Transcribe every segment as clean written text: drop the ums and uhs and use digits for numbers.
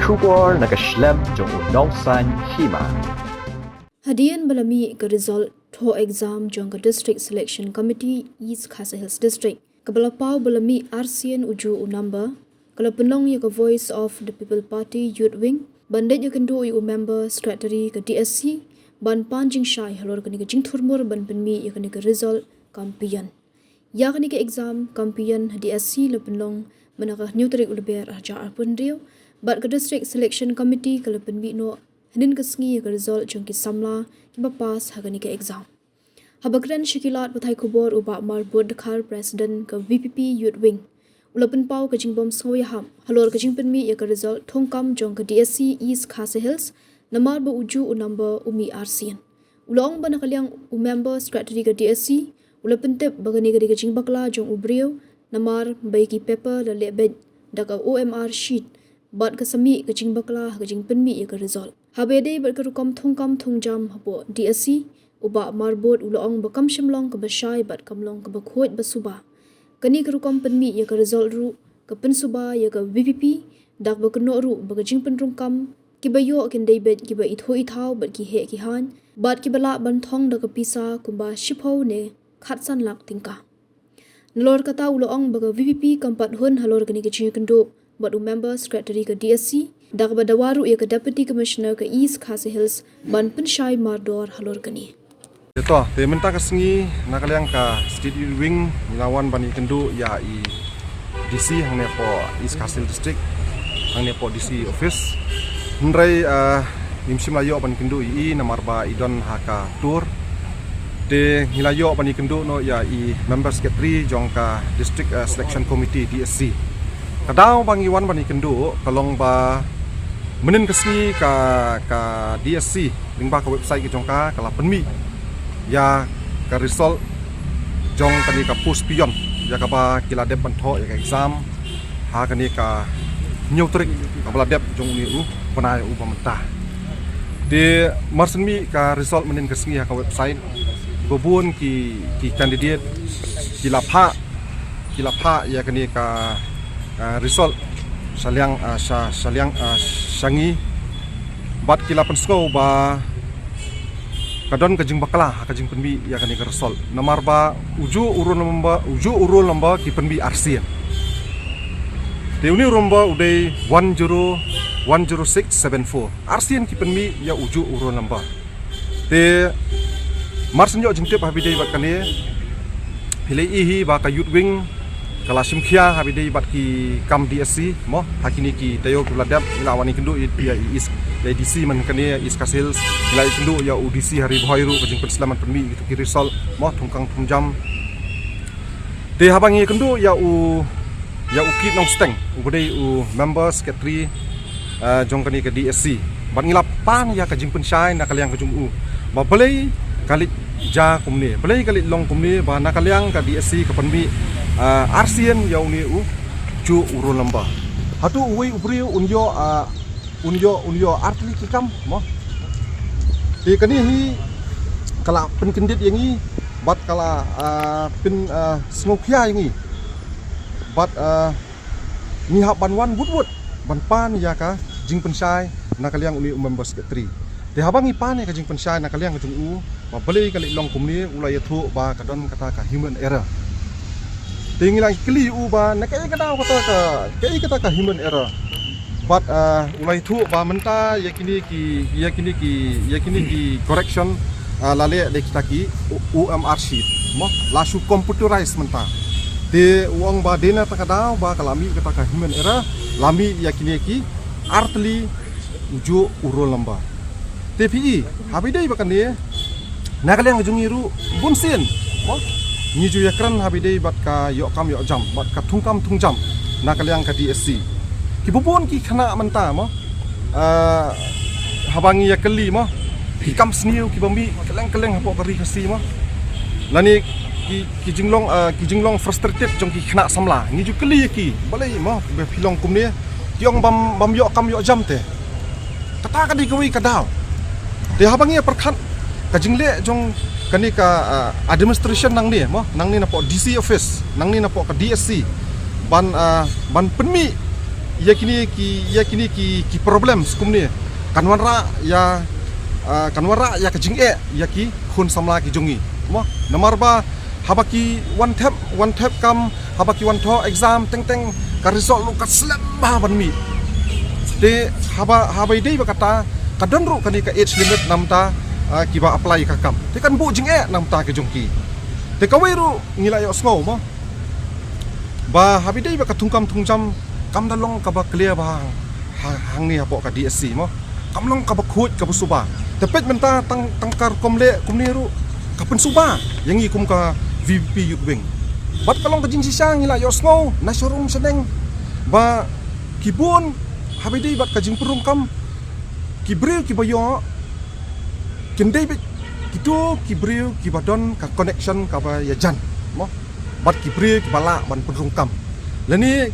Shubor nakaslem jong unongsan hima. Hadian balami ke result tho exam jong ke District Selection Committee East Khasi Hills District. Kebalapau balami RCN uju number. Kalau penong ya ke Voice of the People Party Youth Wing. Bandit ya kendu yu member secretary ke DSC. Ban panjing syai halor kini ke jing turmur ban penmi ya kini ke result kampian. Ya kini ke exam kampian DSC le penong menakah nyutrik ulber aja pun rio. Bat ke District Selection Committee kalau penmi no Hanin kesengi ke result jong ki samla ki papas hagani ke exam. Habagran syikilat pathai kubor uba marbud dekhar president ke VPP Youth Wing. Ulapan pau ke jingbom sngoy ham. Halor ke jingpenmi ya ke result thongkam jong ke DSC East Khasi Hills namar ba uju number umi RCN. Ulong ba nakaliang member secretary ke DSC ulapan tip bagani ke jingbakla jong ubrio namar baiki paper la lebed daga OMR sheet. Bat kesemi ke jingbakla ke jingpenmi ya ke result. Habede berkerukam thongkam thongjam hapo DSC uba marbot ulong bakam shimlong ke basyai bat kamlong ke bakhot basuba kani kerukam penmi ya ke result ru ke pensuba ya ke VPP dak bakno ru bagajing penrungkam ki bayo ken David ki ba itho ithau bat ki he ki han bat ki bala ban thong dak pisa kumba shipho ne khatsan lak tingka nlor kata ulong baga VPP kampat hun halor kani ke chikendo bat member secretary ke DSC dak badawaru ya ke deputy commissioner ke East Khasi Hills ban pensyai mardor halor kani. Ito, te menta kesengi nakaliang ka State Youth Wing nilawan bani kendu ya i DC hang ne po East Khasi Hills District hang ne po DC office. Hendrai nimsim layo bani kendu i namarba idon haka tour. De nilayo bani kendu no ya i member secretary jongka District Selection Committee DSC. Kadang bangiwan bani kendu kalong ba menin kesengi ka DSC lingba ka website ke jongka kala penmi ya ka result jong kani ka post pion ya ka ba kila dep bantho ya ka exam ha kani ka nyutrik ka bala dep jong ni panai pamenta de marsenmi ka result menin kesengi ka website bobun ki candidate kila pha ya kani ka result saliang sangi bat kila pensko ba kadon kajing bakla kajing penbi ya kani ka result namar ba uju urul lamba ki penbi RCN de uni romba udai 10674 RCN ki penbi ya uju urul lamba de marsen yo jingtep habidai bat kani hilai ihi ba ka Youth Wing kala simkhia habidai bat ki kam DSC mo hakini ki tayo kuladap ilawani kendu ya is ya DC man kani East Khasi Hills ilai kendu ya UDC hari bohairu kajing perselamat penmi itu ki result mo thongkang thongjam de habangi kendu ya ukit nong steng ubodai member secretary jong kani ke DSC ban ngilapan ya kajing pensyai nakaliang kajum ba belai kali ja kumni belai kali long kumni ba nakaliang ka DSC ka penmi RCN yang ni ju urun lamba. Hatu uwi ubrio unyo artli kikam mo. Di kani hi kala penkendit yang ni bat kala pen smokia yang ni bat ni hak banwan wood ban pan ya ka jing pensai nakaliang uni member secretary. Di habang ipan ka jing pensai nakaliang ka jung ba beli kali long kumni ulai thu ba kadon kata ka human error. Tinggal keli uba nakai kata ka human error but ulai thu ba menta yakini ki correction lale de kita ki OMR sheet mo lasu computerized menta de uang ba dena takada ba kalami kata ka human error lami yakini ki artli uju urul lamba TPE habidai bakan dia nakaliang jungiru bunsin mo Niju yakran habidai bat ka yokam yok jam bat ka thungkam thungjam nakaliang ka DSC kibubon ki khana menta mo habangi yakali mo hikam sniu kibambi keleng hapo kari kasi mo lani ki jinglong frustrated jong ki khana samla niju kali ki balai mo be filong kumni tiong bam yokam yok jam te kata ka di kawi kadaw de habangi perkhan ka jingle jong kani ka administration nang ni napo DC office nang ni napo ka DSC ban penmi ki problem skum ni kanwara ya kejing ya ki hun samla ki jongi mo nomor ba habaki one tap kam habaki one to exam teng ka result lu ka slem ba ban mi de habai dei ba kata kadon ru kani ka age limit namta ki ba apply ka kam te kan bu jing namta ke jongki te ka weru ngila yo sngo mo ba habi dei ba ka tungkam tungjam kam dalong ka ba clear ba hang ni hapo ka DSC mo kam long ka ba khut ka bu suba te pet menta tangkar komle kumni ru ka pen suba yang i kum ka VP Youth Wing bat kalong ka jing sisang ngila yo sngo na showroom seneng ba kibun habi dei bat ka jing perung kam kibril kibayo kendai gitu kibril kibadon ka connection ka ba ya jan mo bat kibril kibala ban perungkam lani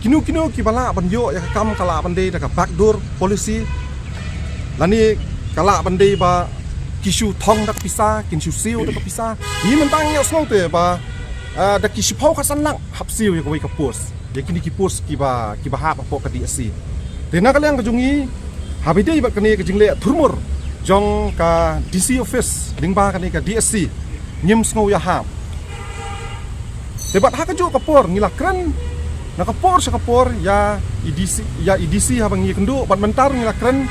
kinu kibala ban yo ya kam kala ban dei ka backdoor polisi lani kala ban dei ba kisu thong dak pisa kinsu siu dak pisa ni mentang yo snong te ba da kisu phau ka san lang hap siu ya ka wei ka post ya kini ki post kiba ha pa po ka DSC dena kalian kejungi habidei ba kani kejing le thurmur jong ka DC office dingba kani ka DSC nyim sngo ya ha debat ha keju kapor ngila kren na kapor sa kapor ya EDC ha bangi kendo bat mentar ngila kren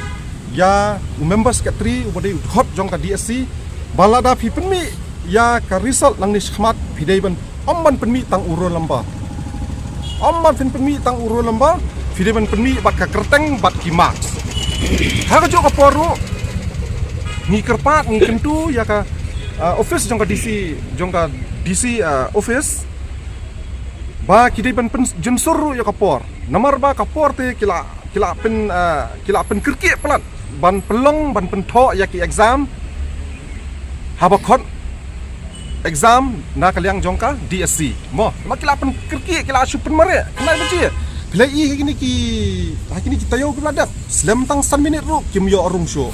ya member secretary ubade hot jong ka DSC balada phi penmi ya ka result lang ni khmat bidei ban omban penmi tang uro lamba omban penmi tang uro lamba bidei ban penmi bat ka kerteng bat ki marks ha keju kapor ru ngi kerpat ngi kentu ya ka office jong ka DC office ba kidai ban pen jensur ya kapor nomor ba kapor te kila pen kirki pelat ban pelong ban pen tho ya ki exam habakot exam na kaliang jong ka DSC mo ma kila pen kirki kila supen mare kenai beji bila kini kita yo beladak slam tang 1 minit ru kim yo arung show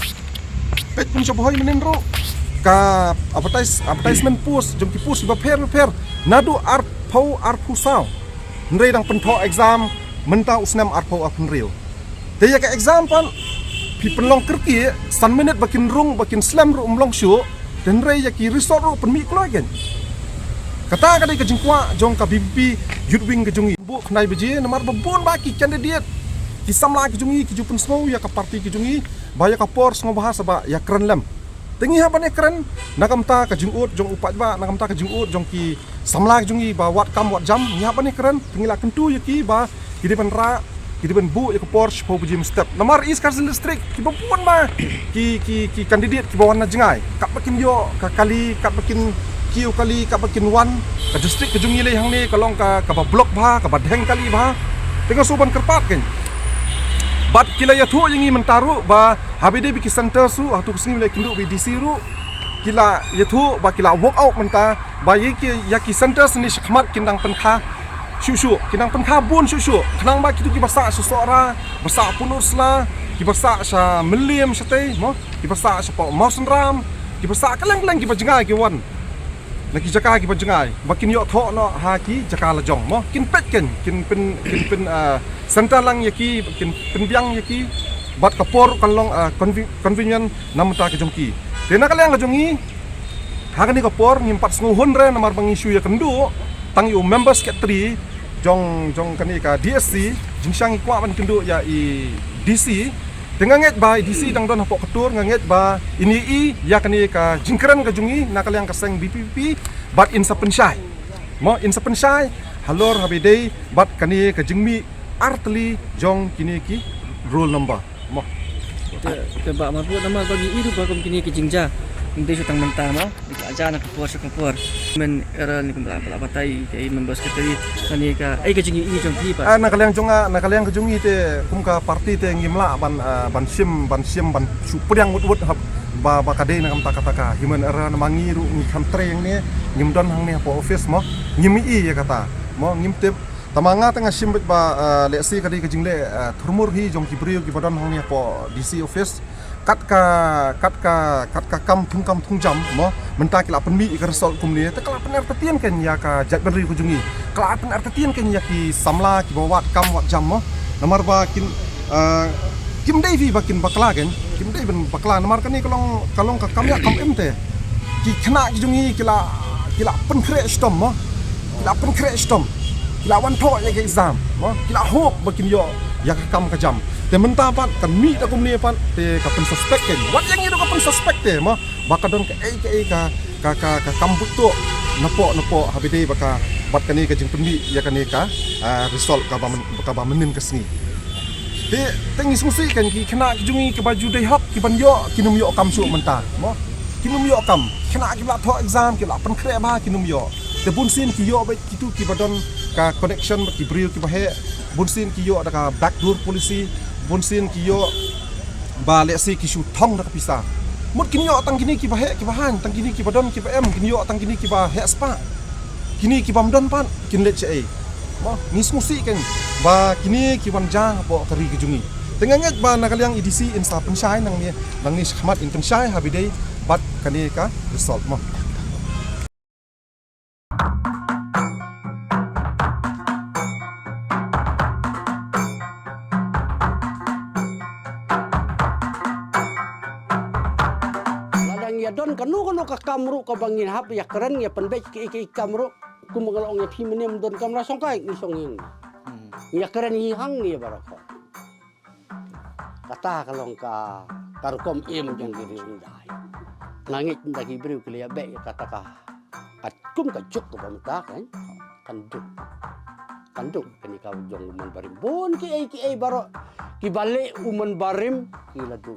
pet pun coba menen ro ka advertisement post jom ki post ba per nadu arpu sao nrei dang pentho exam menta usnam arpu apun real te ya ka exam pan pi penlong kerti 1 minit bakin rung bakin slam ro umlong show dan rei ya ki resort ro pen mi klogen kata kadai ka jingkwa jong ka BBP Youth Wing ke jungi bu knai beje nomor babon ba ki candidate ki samla ki jungi ki jupen smau ya ka parti ki jungi baya ka por sngo bahasa ba ya keren lem tengi ha bane keren nakamta ka jingut jong upat ba nakamta ka jingut jong ki samla ki jungi ba wat kam wat jam nya bane keren tengi la kentu ya ki ba ki de ban ra ki de ban bu ya ka por spo bujim step nomor is Karsel district ki babon ba ki candidate ki bawan na jingai kap bakin yo ka kali kap bakin kiu kali kap bakin wan ka district ke jungi le hang ni kalong ka ba blok ba ka ba dheng kali ba tengah suban kerpat kan bat kila ya thu yangi mentaru ba habide bi center su atu kusni le kindu bi DC ru kila ya thu ba kila walk out menta ba ya ki center sini khmat kindang penkha shu kindang penkha bun shu khnang ba kitu ki basa susora basa punusla ki basa sa milliam sate mo ki basa sa pa mausenram ki basa kaleng ki bajengai ki wan naki jaka ki bajengai bakin yo tho no ha ki jaka la jong mo kin pet ken kin pen center lang yaki kin penbiang yaki bat kapor kalong convenient namta ke jongki dena kaliang jongi hagani kapor ngimpat snguhun re namar bang isu ya kendu tang yu members secretary jong kani ka DSC jingsang ikwa ban kendu ya i DC dengan nget ba DC dang don hapok ketur nganget ba ini ya kani ka jingkran ka jongi na kaliang kaseng BPP bat insapensyai mo insapensyai halor habidei bat kani ka jingmi artli jong kini ki roll number mo te ba ma bu nama bagi itu ba kom kini ki jingja ndai sutang menta mo di ka aja na kapor men era ni kum la batai ke members keteri kani ka ai ka jingi i jong ki ba na kaliang ke jungi te kum ka parti te ngimla ban sim ban supudang wut hab ba kade na kam taka himan era na mangiru ni kantre yang ni ngimdon hang ni po office mo ngimi i ya kata mo ngimtep tamanga tengah simbet ba leksi kadi ke jingle thurmur hi jong ki brio ki badon hang ni po DC office kat ka kam tungjam mo menta kila penmi ka result kum ni te kala pener tetien ken ya ka jat beri ku jungi kala pener tetien ken ya ki samla ki bawat kam wat jam mo Namar ba kin Kim Davy bakin bakla kan, Kim Davy ben bakla namar kan ni kalong ka kamya kam emte. Ki kena ki jungi kila pen kre stom mo. Kila pen kre stom. Kila wan tho ya ke exam mo. Kila hope bakin yo ya ka kam ka jam. Te menta pat kan mi ta kum ni pat te ka pen suspect kan. Wat yang itu ka pen suspect te mo. Bakadon ka ka kambut tu napo habide baka bat kan ni ka jing penbi ya kan ni ka result ka ba menin ka sini. Te tengis musi kan ki kena ki jungi ke baju dai hak ki ban yo ki num yo kam su menta mo ki num yo kam kena ki la tho exam ki la pen kre ba ki num yo te bun sin ki yo ba ki tu ki badon ka connection ki bril ki ba he bun sin ki yo ada ka backdoor policy bun sin ki yo ba le si ki su thong da ka pisa mut ki yo tang kini ki ba he ki ba han tang kini ki badon ki ba em ki yo tang kini ki ba he spa kini ki bam don pan kin le che mo nis musi kan ba kini ki wan ja po kari ki jungi tenganget ba nakaliang edisi insta pensyai nang ni khmat in pensyai habidai bat kani ka result mo ladang ya don kanu ka kamru ka bangin hap ya keren ya penbek ki kamru ku mengalong ya pi menem don kamra songkai ni songin ya keren hi hang ni barako kata kalong ka karkom im jang diri indai langit ndagi beriu kelia be kata ka kum ka juk ka pamta kan kanduk kani ka jong uman barim bon ki ai baro ki bale uman barim ki ladu